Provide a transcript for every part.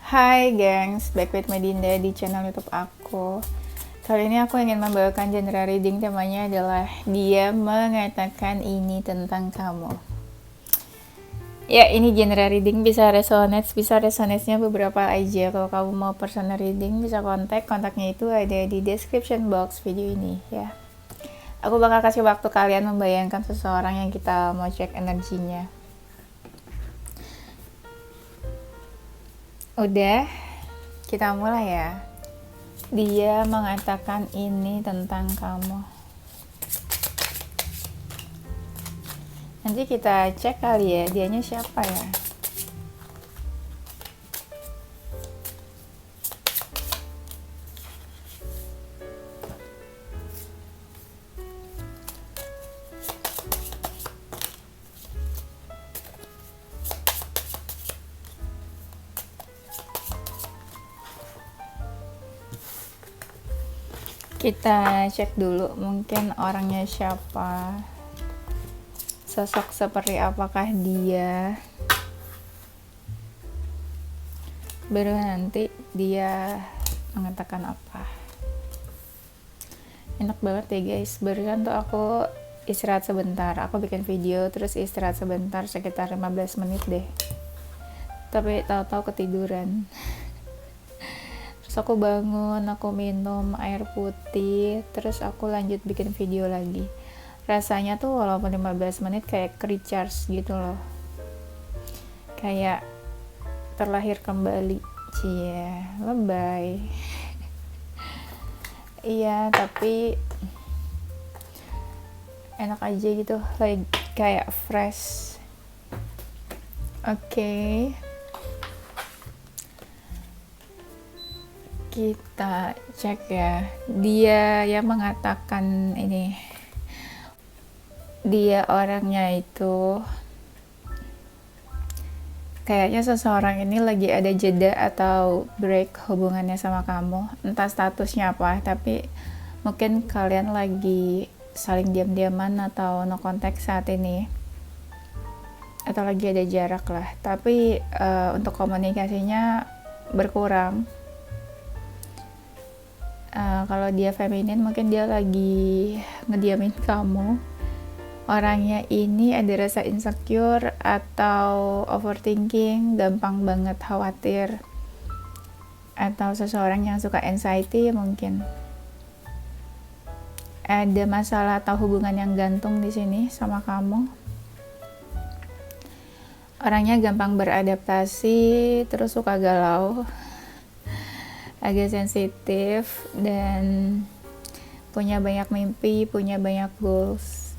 Hai gengs, back with Medinda di channel YouTube aku. Kali ini aku ingin membawakan genre reading, temanya adalah dia mengatakan ini tentang kamu. Ya, ini genre reading bisa resonate-nya beberapa aja. Kalau kamu mau personal reading bisa kontaknya itu ada di description box video ini ya. Aku bakal kasih waktu kalian membayangkan seseorang yang kita mau cek energinya. Udah, kita mulai ya. Dia mengatakan ini tentang kamu. Nanti kita cek kali ya, dianya siapa ya. Kita cek dulu mungkin orangnya siapa, sosok seperti apakah dia, baru nanti dia mengatakan apa. Enak banget ya guys, barusan tuh aku istirahat sebentar, aku bikin video terus istirahat sebentar sekitar 15 menit deh, tapi tahu-tahu ketiduran. Terus aku bangun, aku minum air putih, terus aku lanjut bikin video lagi. Rasanya tuh walaupun 15 menit kayak recharge gitu loh, kayak terlahir kembali. Cie, lebay. Iya, tapi enak aja gitu, like kayak fresh. Oke. Kita cek ya. Dia yang mengatakan ini, dia orangnya itu kayaknya seseorang ini lagi ada jeda atau break hubungannya sama kamu, entah statusnya apa, tapi mungkin kalian lagi saling diam-diaman atau no contact saat ini, atau lagi ada jarak lah, tapi untuk komunikasinya berkurang. Kalau dia feminin mungkin dia lagi ngediamin kamu. Orangnya ini ada rasa insecure atau overthinking, gampang banget khawatir, atau seseorang yang suka anxiety mungkin. Ada masalah atau hubungan yang gantung di sini sama kamu. Orangnya gampang beradaptasi, terus suka galau, agak sensitif, dan punya banyak mimpi, punya banyak goals.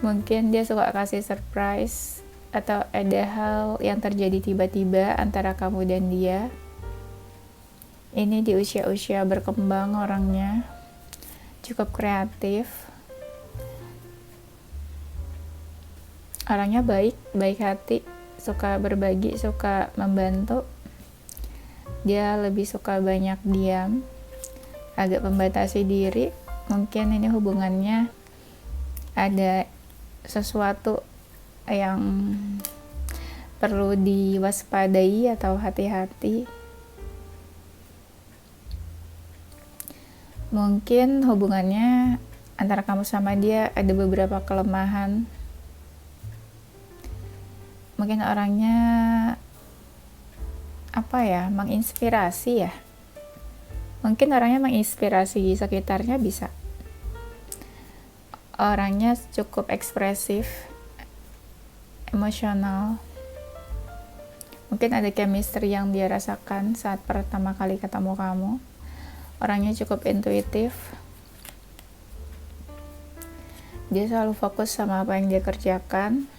Mungkin dia suka kasih surprise, atau ada hal yang terjadi tiba-tiba antara kamu dan dia. Ini di usia-usia berkembang, orangnya cukup kreatif, orangnya baik hati, suka berbagi, suka membantu. Dia lebih suka banyak diam, agak membatasi diri. Mungkin ini hubungannya ada sesuatu yang perlu diwaspadai atau hati-hati. Mungkin hubungannya antara kamu sama dia ada beberapa kelemahan. Mungkin orangnya menginspirasi ya. Mungkin orangnya menginspirasi sekitarnya, bisa. Orangnya cukup ekspresif, emosional. Mungkin ada chemistry yang dia rasakan saat pertama kali ketemu kamu. Orangnya cukup intuitif. Dia selalu fokus sama apa yang dia kerjakan.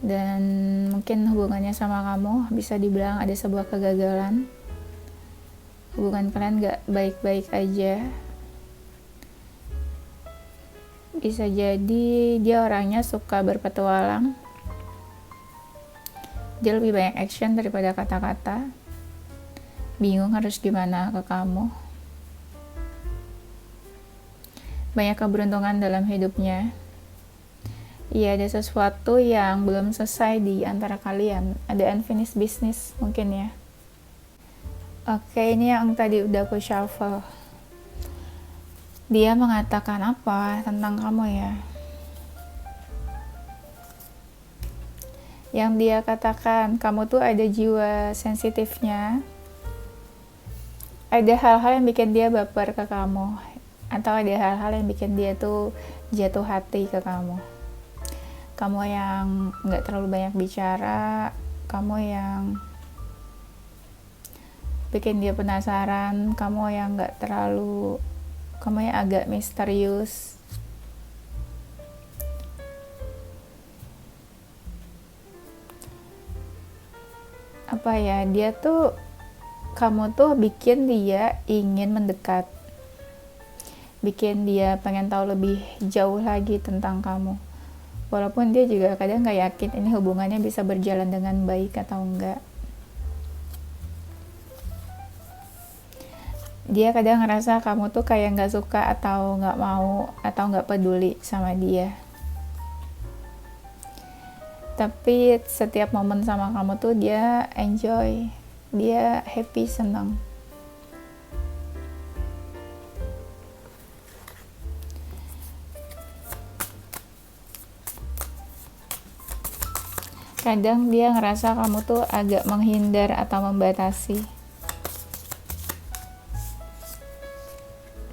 Dan mungkin hubungannya sama kamu bisa dibilang ada sebuah kegagalan. Hubungan kalian gak baik-baik aja. Bisa jadi dia orangnya suka berpetualang. Dia lebih banyak action daripada kata-kata. Bingung harus gimana ke kamu. Banyak keberuntungan dalam hidupnya. Iya, ada sesuatu yang belum selesai di antara kalian. Ada unfinished business mungkin ya. Oke, ini yang tadi udah aku shuffle. Dia mengatakan apa tentang kamu ya? Yang dia katakan, kamu tuh ada jiwa sensitifnya. Ada hal-hal yang bikin dia baper ke kamu. Atau ada hal-hal yang bikin dia tuh jatuh hati ke kamu. Kamu yang gak terlalu banyak bicara. Kamu yang bikin dia penasaran. Kamu yang agak misterius. Apa ya, kamu tuh bikin dia ingin mendekat, bikin dia pengen tahu lebih jauh lagi tentang kamu, walaupun dia juga kadang gak yakin ini hubungannya bisa berjalan dengan baik atau enggak. Dia kadang ngerasa kamu tuh kayak gak suka atau gak mau atau gak peduli sama dia, tapi setiap momen sama kamu tuh dia enjoy, dia happy, senang. Kadang dia ngerasa kamu tuh agak menghindar atau membatasi.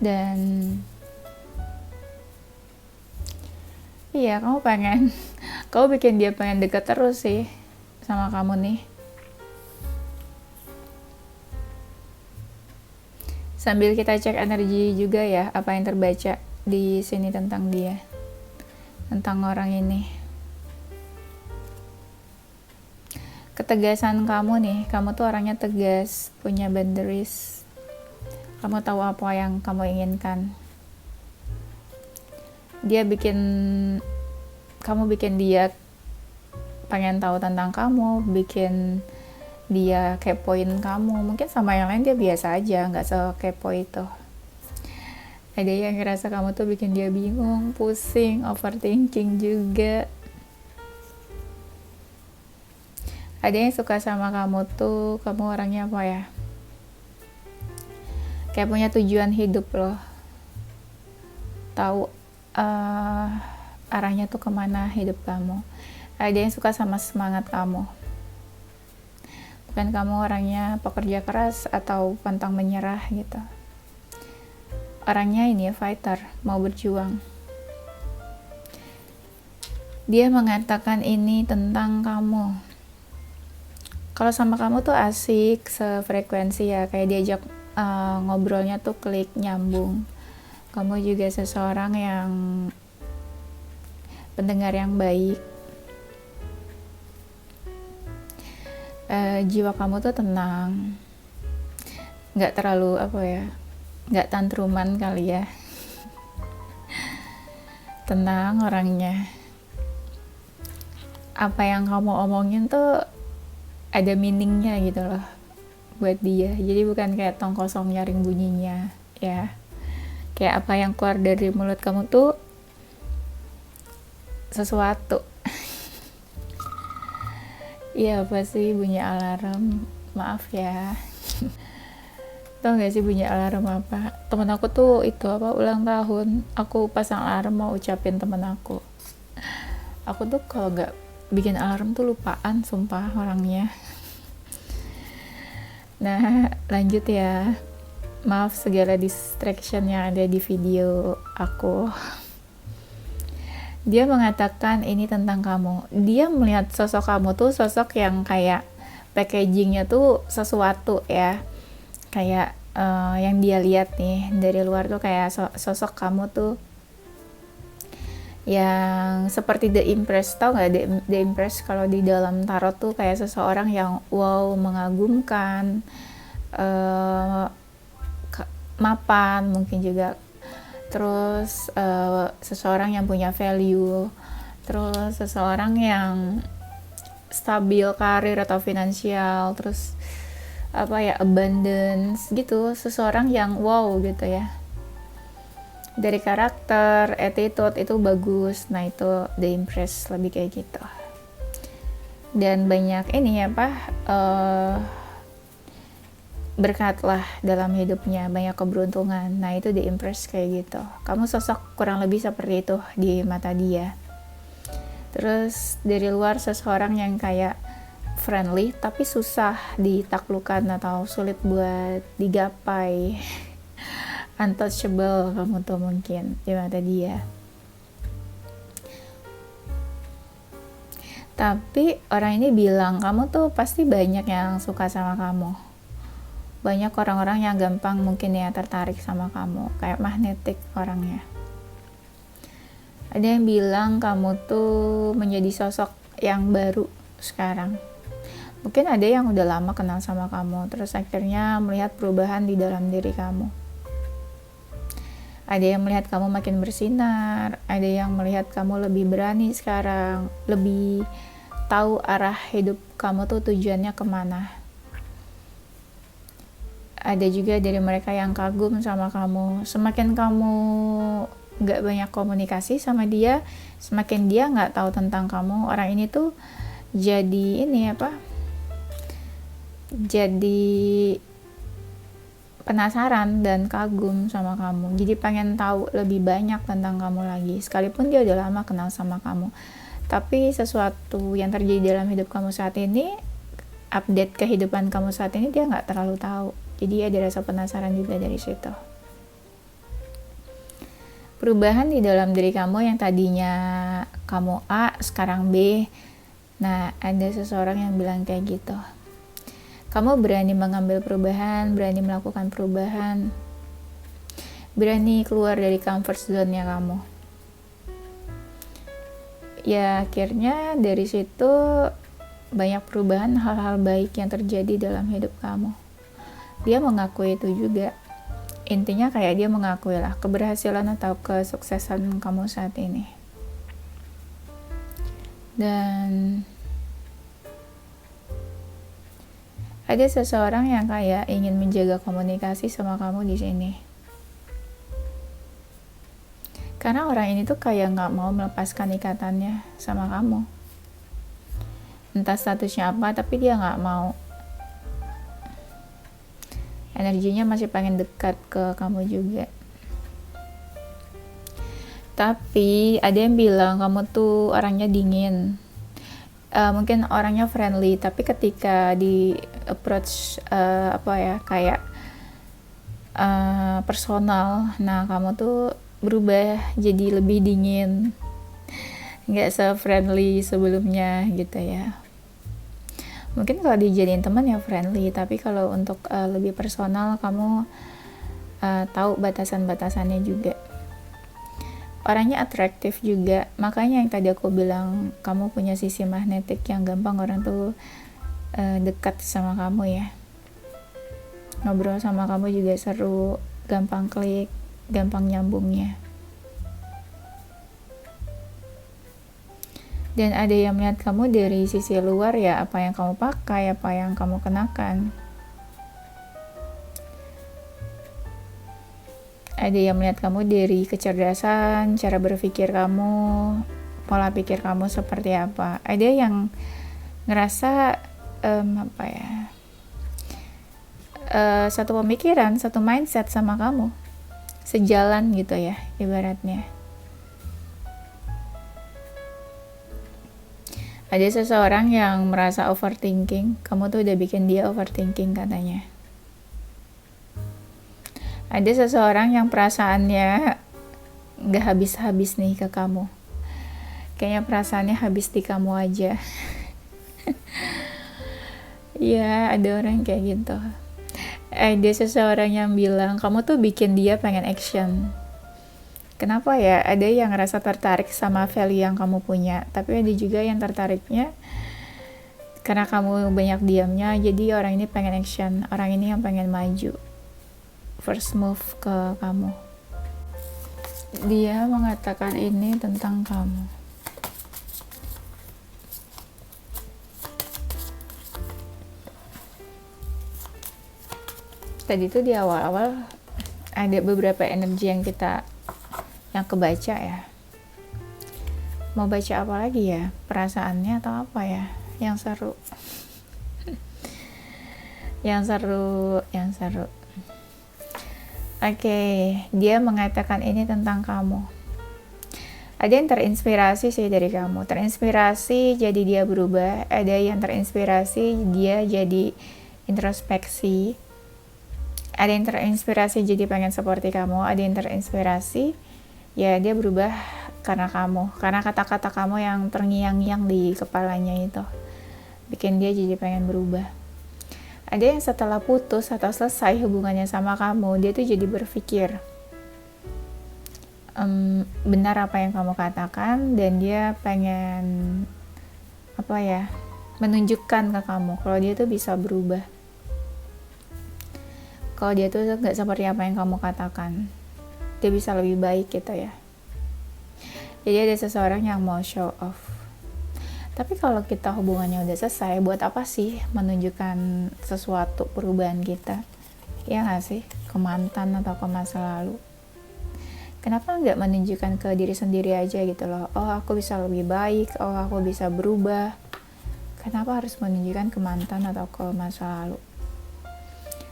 Dan iya, kamu bikin dia pengen deket terus sih sama kamu nih. Sambil kita cek energi juga ya, apa yang terbaca di sini tentang dia, tentang orang ini. Ketegasan kamu nih, kamu tuh orangnya tegas, punya boundaries. Kamu tahu apa yang kamu inginkan. Kamu bikin dia pengen tahu tentang kamu, bikin dia kepoin kamu. Mungkin sama yang lain dia biasa aja, nggak sekepo itu. Ada yang ngerasa kamu tuh bikin dia bingung, pusing, overthinking juga. Ada yang suka sama kamu tuh, kamu orangnya apa ya? Kayak punya tujuan hidup loh. Tahu arahnya tuh kemana hidup kamu. Ada yang suka sama semangat kamu. Bukan kamu orangnya pekerja keras atau pantang menyerah gitu. Orangnya ini ya, fighter, mau berjuang. Dia mengatakan ini tentang kamu. Kalau sama kamu tuh asik, sefrekuensi ya, kayak diajak ngobrolnya tuh klik, nyambung. Kamu juga seseorang yang pendengar yang baik. Jiwa kamu tuh tenang, nggak terlalu nggak tantruman kali ya. Tenang orangnya. Apa yang kamu omongin tuh ada meaningnya gitu loh buat dia. Jadi bukan kayak tong kosong nyaring bunyinya ya. Kayak apa yang keluar dari mulut kamu tuh sesuatu. Iya, apa sih bunyi alarm? Maaf ya. Tau gak sih bunyi alarm apa? Temen aku tuh ulang tahun. Aku pasang alarm mau ucapin temen aku. Aku tuh kalau gak bikin alarm tuh lupaan, sumpah orangnya. Nah, lanjut ya. Maaf segala distraction yang ada di video aku. Dia mengatakan ini tentang kamu. Dia melihat sosok kamu tuh sosok yang kayak packagingnya tuh sesuatu ya. Kayak yang dia lihat nih dari luar tuh kayak sosok kamu tuh yang seperti The Empress. Tau gak The Empress? Kalau di dalam tarot tuh kayak seseorang yang wow, mengagumkan, mapan mungkin juga. Terus seseorang yang punya value, terus seseorang yang stabil karir atau finansial, terus abundance gitu, seseorang yang wow gitu ya. Dari karakter, attitude itu bagus. Nah itu The Empress, lebih kayak gitu. Dan banyak berkatlah dalam hidupnya, banyak keberuntungan. Nah itu di-impress kayak gitu. Kamu sosok kurang lebih seperti itu di mata dia. Terus dari luar seseorang yang kayak friendly tapi susah ditaklukkan atau sulit buat digapai. Untouchable kamu tuh mungkin di mata dia. Tapi orang ini bilang kamu tuh pasti banyak yang suka sama kamu. Banyak orang-orang yang gampang mungkin ya tertarik sama kamu, kayak magnetik orangnya. Ada yang bilang kamu tuh menjadi sosok yang baru sekarang. Mungkin ada yang udah lama kenal sama kamu, terus akhirnya melihat perubahan di dalam diri kamu. Ada yang melihat kamu makin bersinar, ada yang melihat kamu lebih berani sekarang, lebih tahu arah hidup kamu tuh tujuannya kemana. Ada juga dari mereka yang kagum sama kamu. Semakin kamu gak banyak komunikasi sama dia, semakin dia gak tahu tentang kamu. Orang ini tuh jadi jadi penasaran dan kagum sama kamu. Jadi pengen tahu lebih banyak tentang kamu lagi. Sekalipun dia udah lama kenal sama kamu. Tapi sesuatu yang terjadi dalam hidup kamu saat ini, update kehidupan kamu saat ini dia gak terlalu tahu. Jadi ada rasa penasaran juga dari situ. Perubahan di dalam diri kamu yang tadinya kamu A, sekarang B. Nah, ada seseorang yang bilang kayak gitu. Kamu berani mengambil perubahan, berani melakukan perubahan. Berani keluar dari comfort zone-nya kamu. Ya, akhirnya dari situ banyak perubahan, hal-hal baik yang terjadi dalam hidup kamu. Dia mengakui itu juga. Intinya kayak dia mengakui lah keberhasilan atau kesuksesan kamu saat ini. Dan ada seseorang yang kayak ingin menjaga komunikasi sama kamu di sini. Karena orang ini tuh kayak nggak mau melepaskan ikatannya sama kamu. Entah statusnya apa, tapi dia nggak mau. Energinya masih pengen dekat ke kamu juga. Tapi ada yang bilang kamu tuh orangnya dingin. Mungkin orangnya friendly, tapi ketika di approach kayak personal, nah kamu tuh berubah jadi lebih dingin, nggak se-friendly sebelumnya gitu ya. Mungkin kalau dijadiin teman ya friendly, tapi kalau untuk lebih personal kamu tahu batasan-batasannya juga. Orangnya atraktif juga, makanya yang tadi aku bilang kamu punya sisi magnetik yang gampang orang tuh dekat sama kamu ya. Ngobrol sama kamu juga seru, gampang klik, gampang nyambungnya. Dan ada yang melihat kamu dari sisi luar ya, apa yang kamu pakai, apa yang kamu kenakan. Ada yang melihat kamu dari kecerdasan, cara berpikir kamu, pola pikir kamu seperti apa. Ada yang ngerasa satu pemikiran, satu mindset sama kamu, sejalan gitu ya ibaratnya. Ada seseorang yang merasa overthinking, kamu tuh udah bikin dia overthinking katanya. Ada seseorang yang perasaannya gak habis-habis nih ke kamu. Kayaknya perasaannya habis di kamu aja. Ya, ada orang kayak gitu. Ada seseorang yang bilang, kamu tuh bikin dia pengen action. Kenapa ya? Ada yang ngerasa tertarik sama value yang kamu punya, tapi ada juga yang tertariknya karena kamu banyak diamnya, jadi orang ini pengen action, orang ini yang pengen maju, first move ke kamu. Dia mengatakan ini tentang kamu. Tadi tuh di awal-awal ada beberapa energi yang kebaca ya. Mau baca apa lagi ya? Perasaannya atau apa ya yang seru? Yang seru. Oke, dia mengatakan ini tentang kamu. Ada yang terinspirasi sih dari kamu. Terinspirasi jadi dia berubah. Ada yang terinspirasi dia jadi introspeksi. Ada yang terinspirasi jadi pengen seperti kamu. Ada yang terinspirasi ya dia berubah karena kamu. Karena kata-kata kamu yang terngiang-ngiang di kepalanya itu bikin dia jadi pengen berubah. Ada yang setelah putus atau selesai hubungannya sama kamu, dia tuh jadi berpikir benar apa yang kamu katakan, dan dia pengen menunjukkan ke kamu kalau dia tuh bisa berubah, kalau dia tuh nggak seperti apa yang kamu katakan, dia bisa lebih baik gitu ya. Jadi ada seseorang yang mau show off. Tapi kalau kita hubungannya udah selesai, buat apa sih menunjukkan sesuatu perubahan kita? Ya nggak sih? Ke mantan atau ke masa lalu. Kenapa nggak menunjukkan ke diri sendiri aja gitu loh? Oh, aku bisa lebih baik. Oh, aku bisa berubah. Kenapa harus menunjukkan ke mantan atau ke masa lalu?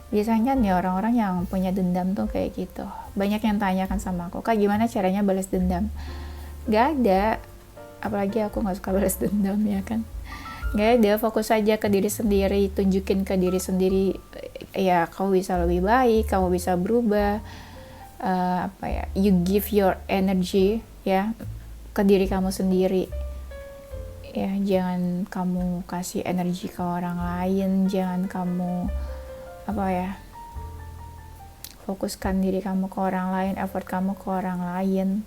Biasanya nih orang-orang yang punya dendam tuh kayak gitu. Banyak yang tanyakan sama aku, Kak, gimana caranya balas dendam? Gak ada. Apalagi aku gak suka balas dendam ya kan. Gak ada, fokus aja ke diri sendiri, tunjukin ke diri sendiri ya kamu bisa lebih baik, kamu bisa berubah. You give your energy ya ke diri kamu sendiri. Ya, jangan kamu kasih energi ke orang lain, jangan kamu fokuskan diri kamu ke orang lain, effort kamu ke orang lain.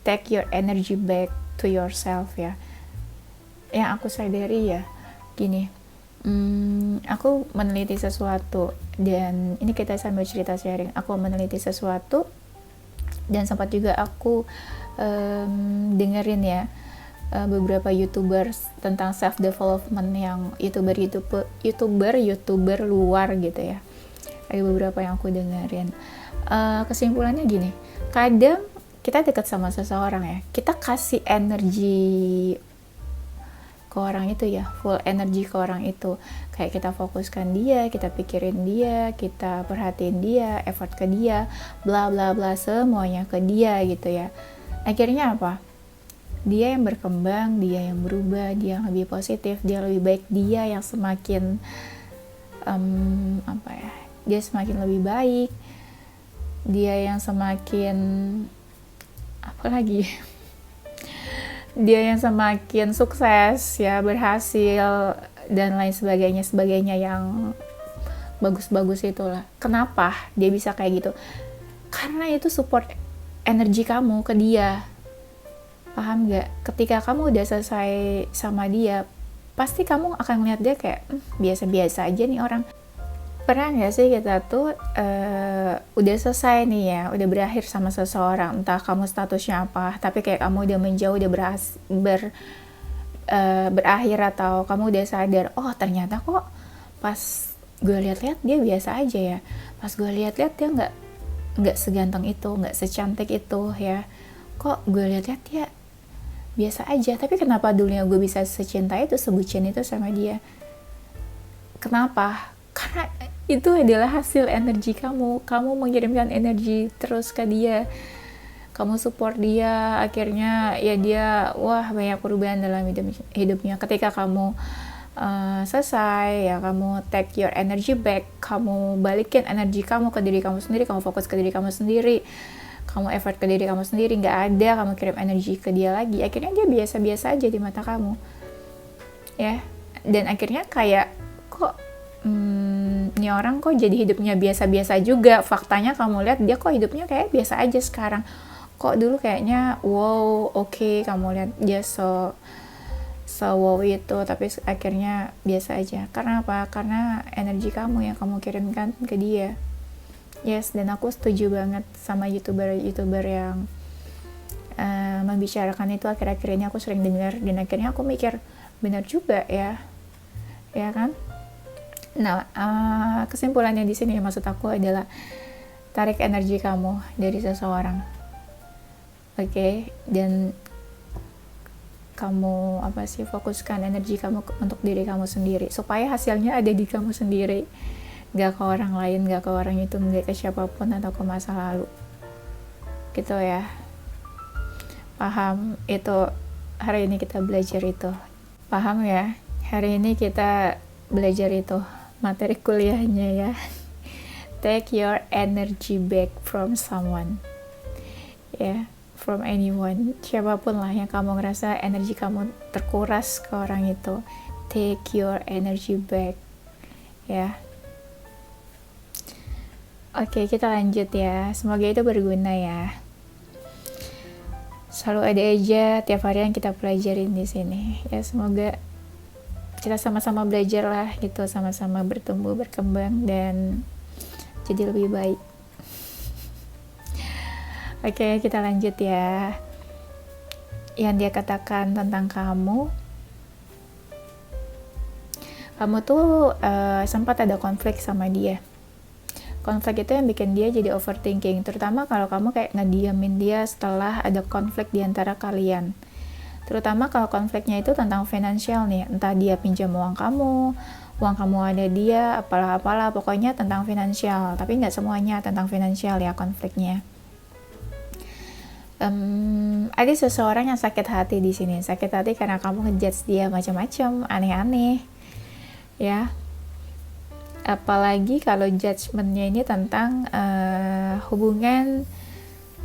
Take your energy back to yourself ya. Yang aku sadari ya gini, aku meneliti sesuatu, dan ini kita sambil cerita sharing. Aku meneliti sesuatu dan sempat juga aku dengerin ya beberapa youtubers tentang self development, yang youtuber luar gitu ya. Ada beberapa yang aku dengerin. Kesimpulannya gini, kadang kita dekat sama seseorang ya, kita kasih energi ke orang itu ya, full energi ke orang itu, kayak kita fokuskan dia, kita pikirin dia, kita perhatiin dia, effort ke dia, bla bla bla, semuanya ke dia gitu ya. Akhirnya apa? Dia yang berkembang, dia yang berubah, dia yang lebih positif, dia lebih baik, dia yang semakin dia semakin lebih baik, dia yang semakin dia yang semakin sukses ya, berhasil dan lain sebagainya yang bagus-bagus itulah. Kenapa dia bisa kayak gitu? Karena itu support energi kamu ke dia. Paham gak? Ketika kamu udah selesai sama dia, pasti kamu akan ngeliat dia kayak biasa-biasa aja nih orang. Pernah gak sih kita tuh udah selesai nih ya, udah berakhir sama seseorang, entah kamu statusnya apa, tapi kayak kamu udah menjauh, udah berakhir, atau kamu udah sadar, oh ternyata kok pas gue lihat-lihat dia biasa aja ya, pas gue lihat-lihat dia nggak seganteng itu, nggak secantik itu ya, kok gue lihat-lihat dia biasa aja, tapi kenapa dulunya gue bisa secinta itu, sebucin itu sama dia? Kenapa? Karena itu adalah hasil energi kamu mengirimkan energi terus ke dia, kamu support dia, akhirnya ya dia banyak perubahan dalam hidupnya. Ketika kamu selesai ya, kamu take your energy back, kamu balikin energi kamu ke diri kamu sendiri, kamu fokus ke diri kamu sendiri, kamu effort ke diri kamu sendiri, nggak ada kamu kirim energi ke dia lagi, akhirnya dia biasa-biasa aja di mata kamu ya. Dan akhirnya kayak kok ini orang kok jadi hidupnya biasa-biasa juga. Faktanya kamu lihat dia kok hidupnya kayak biasa aja sekarang, kok dulu kayaknya oke, kamu lihat dia so wow itu, tapi akhirnya biasa aja. Karena apa? Karena energi kamu yang kamu kirimkan ke dia. Yes, dan aku setuju banget sama youtuber yang membicarakan itu. Akhir-akhir ini aku sering dengar, dan akhirnya aku mikir benar juga ya kan. Nah, kesimpulannya di sini maksud aku adalah tarik energi kamu dari seseorang, oke? Dan kamu fokuskan energi kamu untuk diri kamu sendiri, supaya hasilnya ada di kamu sendiri. Gak ke orang lain, gak ke orang itu, gak ke siapapun atau ke masa lalu gitu ya. Paham? Itu hari ini kita belajar itu. Paham ya? Hari ini kita belajar itu materi kuliahnya ya. Take your energy back from someone, ya, from anyone, siapapun lah yang kamu ngerasa energi kamu terkuras ke orang itu. Take your energy back, ya. Oke, kita lanjut ya. Semoga itu berguna ya. Selalu ada aja tiap hari yang kita pelajarin di sini. Ya, semoga kita sama-sama belajar lah gitu, sama-sama bertumbuh, berkembang dan jadi lebih baik. Oke, kita lanjut ya. Yang dia katakan tentang kamu tuh sempat ada konflik sama dia. Konflik itu yang bikin dia jadi overthinking, terutama kalau kamu kayak ngediamin dia setelah ada konflik di antara kalian. Terutama kalau konfliknya itu tentang finansial nih, entah dia pinjam uang kamu ada dia, apalah, pokoknya tentang finansial. Tapi nggak semuanya tentang finansial ya konfliknya. Ada seseorang yang sakit hati di sini, sakit hati karena kamu ngejudge dia macam-macam, aneh-aneh, ya. Apalagi kalau judgementnya ini tentang hubungan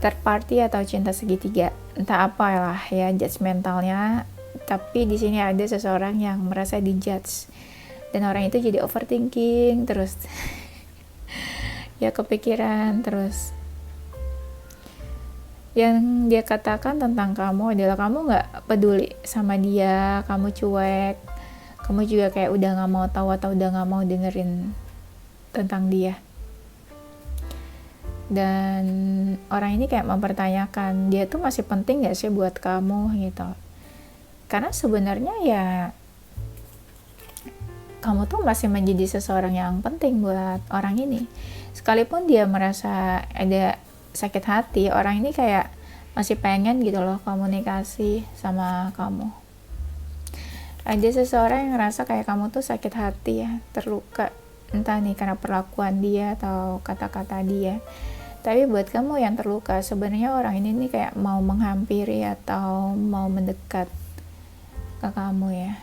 third party atau cinta segitiga, entah apalah ya judgmentalnya. Tapi di sini ada seseorang yang merasa dijudge dan orang itu jadi overthinking terus, ya kepikiran terus. Yang dia katakan tentang kamu adalah kamu nggak peduli sama dia, kamu cuek. Kamu juga kayak udah gak mau tahu atau udah gak mau dengerin tentang dia. Dan orang ini kayak mempertanyakan, dia tuh masih penting gak sih buat kamu gitu. Karena sebenarnya ya kamu tuh masih menjadi seseorang yang penting buat orang ini. Sekalipun dia merasa ada sakit hati, orang ini kayak masih pengen gitu loh komunikasi sama kamu. Ada seseorang yang ngerasa kayak kamu tuh sakit hati ya, terluka, entah nih karena perlakuan dia atau kata-kata dia. Tapi buat kamu yang terluka, sebenarnya orang ini nih kayak mau menghampiri atau mau mendekat ke kamu ya.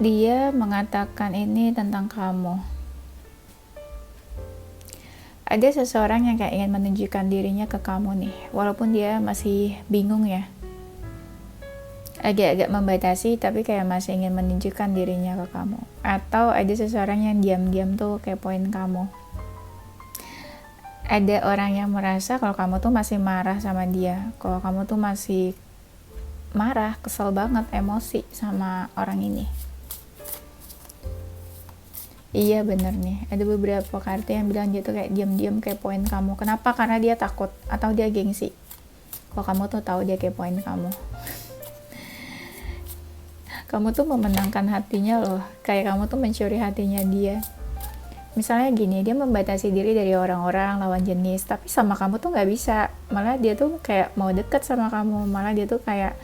Dia mengatakan ini tentang kamu. Ada seseorang yang kayak ingin menunjukkan dirinya ke kamu nih, walaupun dia masih bingung ya. Agak-agak membatasi tapi kayak masih ingin menunjukkan dirinya ke kamu. Atau ada seseorang yang diam-diam tuh kepoin kamu. Ada orang yang merasa kalau kamu tuh masih marah sama dia, kalau kamu tuh masih marah, kesel banget, emosi sama orang ini. Iya bener nih, ada beberapa kartu yang bilang dia tuh kayak diam-diam kepoin kamu. Kenapa? Karena dia takut atau dia gengsi kalau kamu tuh tahu dia kepoin kamu. Kamu tuh memenangkan hatinya loh, kayak kamu tuh mencuri hatinya dia. Misalnya gini, dia membatasi diri dari orang-orang lawan jenis, tapi sama kamu tuh nggak bisa. Malah dia tuh kayak mau deket sama kamu, malah dia tuh kayak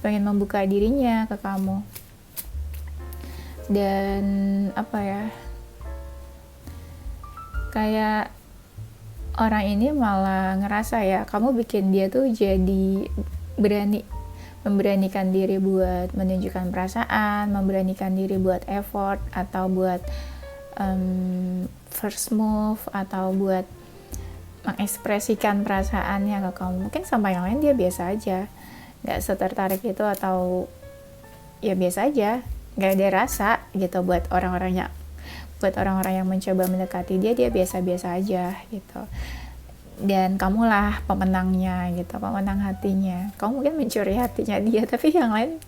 pengen membuka dirinya ke kamu. Dan apa ya, kayak orang ini malah ngerasa ya kamu bikin dia tuh jadi memberanikan diri buat menunjukkan perasaan, memberanikan diri buat effort atau buat first move atau buat mengekspresikan perasaannya ke kamu. Mungkin sama yang lain dia biasa aja, nggak setertarik itu atau ya biasa aja, nggak ada rasa gitu. Buat orang-orang yang mencoba mendekati dia biasa-biasa aja gitu. Dan kamulah pemenangnya gitu, pemenang hatinya. Kamu mungkin mencuri hatinya dia, tapi yang lain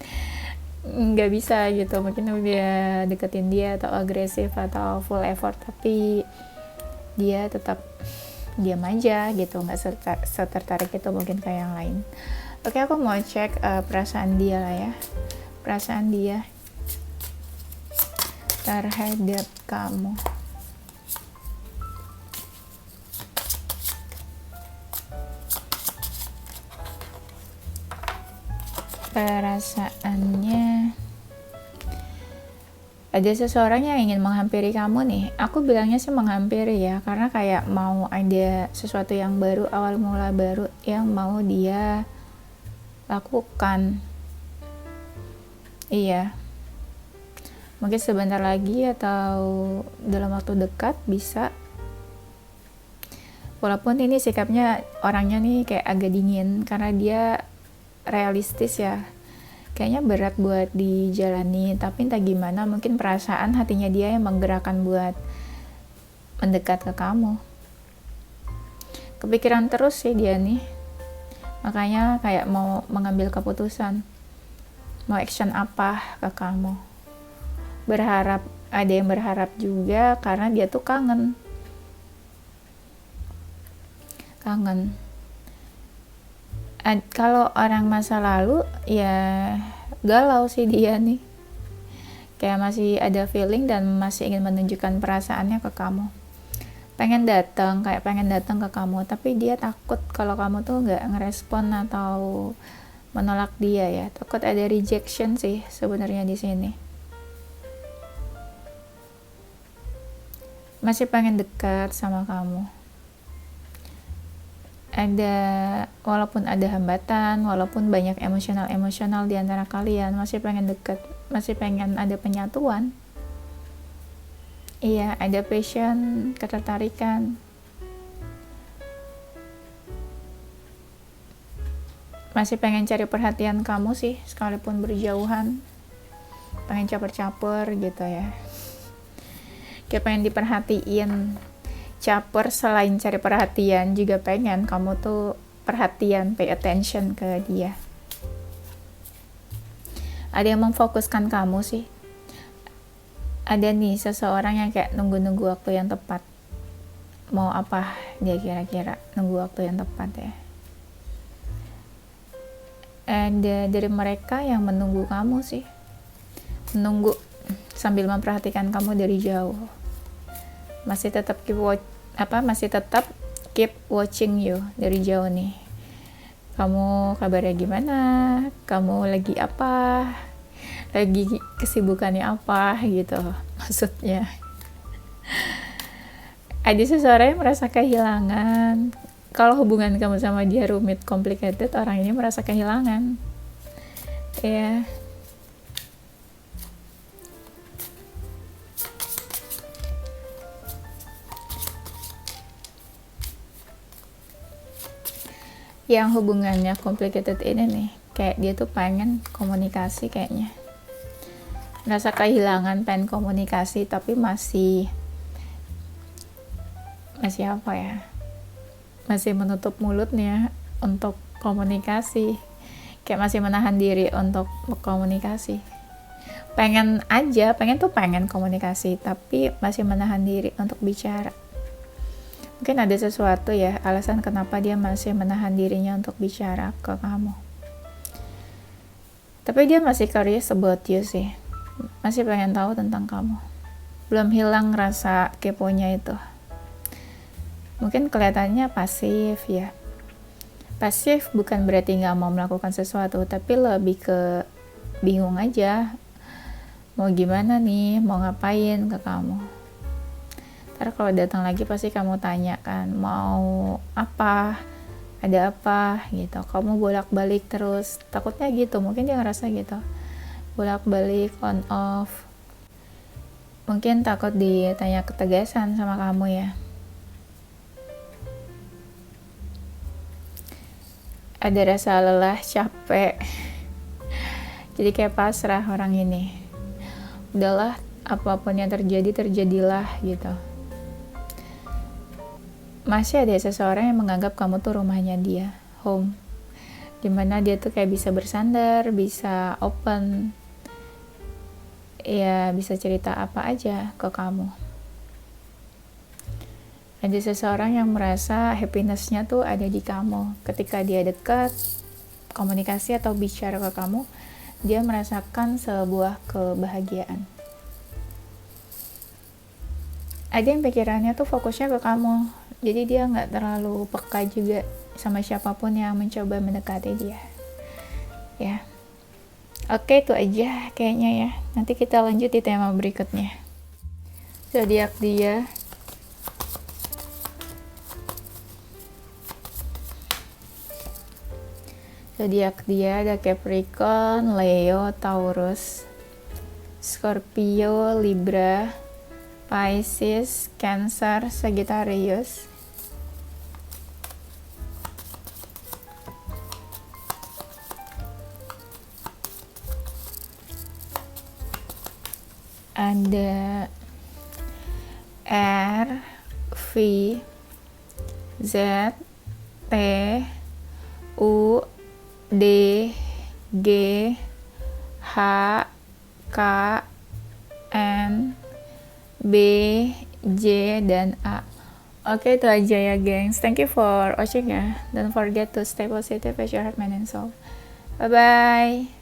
nggak bisa gitu. Mungkin udah deketin dia atau agresif atau full effort, tapi dia tetap diam aja gitu, nggak setertarik itu mungkin kayak yang lain. Oke, aku mau cek perasaan dia lah ya, perasaan dia terhadap kamu. Perasaannya ada seseorang yang ingin menghampiri kamu nih. Aku bilangnya sih menghampiri ya, karena kayak mau ada sesuatu yang baru, awal mula baru yang mau dia lakukan. Iya, mungkin sebentar lagi atau dalam waktu dekat bisa. Walaupun ini sikapnya orangnya nih kayak agak dingin, karena dia realistis ya. Kayaknya berat buat dijalani, tapi entah gimana mungkin perasaan hatinya dia yang menggerakkan buat mendekat ke kamu. Kepikiran terus sih dia nih, makanya kayak mau mengambil keputusan, mau action apa ke kamu. Berharap, ada yang berharap juga karena dia tuh kangen. Kalau orang masa lalu ya galau sih dia nih, kayak masih ada feeling dan masih ingin menunjukkan perasaannya ke kamu, pengen datang ke kamu, tapi dia takut kalau kamu tuh nggak ngerespon atau menolak dia ya, takut ada rejection sih sebenarnya di sini. Masih pengen dekat sama kamu. Walaupun ada hambatan, walaupun banyak emosional di antara kalian, masih pengen dekat, masih pengen ada penyatuan. Iya, ada passion, ketertarikan. Masih pengen cari perhatian kamu sih, sekalipun berjauhan. Pengen caper-caper gitu ya. Kayak pengen diperhatiin. Caper selain cari perhatian juga pengen kamu tuh perhatian, pay attention ke dia. Ada yang memfokuskan kamu sih. Ada nih seseorang yang kayak nunggu-nunggu waktu yang tepat. Mau apa dia kira-kira, nunggu waktu yang tepat ya. Ada dari mereka yang menunggu kamu sih, menunggu sambil memperhatikan kamu dari jauh. Masih tetap keep watching you dari jauh nih. Kamu kabarnya gimana? Kamu lagi apa? Lagi kesibukannya apa gitu maksudnya. Ada seseorang yang merasa kehilangan. Kalau hubungan kamu sama dia rumit, complicated, orang ini merasa kehilangan. Ya. Yang hubungannya complicated ini nih, kayak dia tuh pengen komunikasi kayaknya. Merasa kehilangan, pengen komunikasi, tapi masih apa ya? Masih menutup mulutnya untuk komunikasi. Kayak masih menahan diri untuk berkomunikasi. Pengen komunikasi, tapi masih menahan diri untuk bicara. Mungkin ada sesuatu ya, alasan kenapa dia masih menahan dirinya untuk bicara ke kamu. Tapi dia masih curious about you sih. Masih pengen tahu tentang kamu. Belum hilang rasa keponya itu. Mungkin kelihatannya pasif ya. Pasif bukan berarti nggak mau melakukan sesuatu, tapi lebih ke bingung aja. Mau gimana nih, mau ngapain ke kamu. Ntar kalau datang lagi pasti kamu tanya kan, mau apa, ada apa gitu. Kamu bolak-balik terus, takutnya gitu, mungkin dia ngerasa gitu. Bolak-balik, on off. Mungkin takut ditanya ketegasan sama kamu ya. Ada rasa lelah, capek. Jadi kayak pasrah orang ini. Udahlah, apapun yang terjadi, terjadilah gitu. Masih ada seseorang yang menganggap kamu tuh rumahnya dia, home, dimana dia tuh kayak bisa bersandar, bisa open, ya bisa cerita apa aja ke kamu. Ada seseorang yang merasa happiness-nya tuh ada di kamu. Ketika dia dekat, komunikasi atau bicara ke kamu, dia merasakan sebuah kebahagiaan. Ada yang pikirannya tuh fokusnya ke kamu, jadi dia nggak terlalu peka juga sama siapapun yang mencoba mendekati dia. Ya, Oke, itu aja kayaknya ya. Nanti kita lanjut di tema berikutnya. Zodiak dia. Zodiak dia ada Capricorn, Leo, Taurus, Scorpio, Libra, Pisces, Cancer, Sagittarius. Ada R, V, Z, T, U, D, G, H, K, N, B, J, dan A. Oke, itu aja ya gengs. Thank you for watching ya. Don't forget to stay positive as your heart, mind, and soul. Bye bye.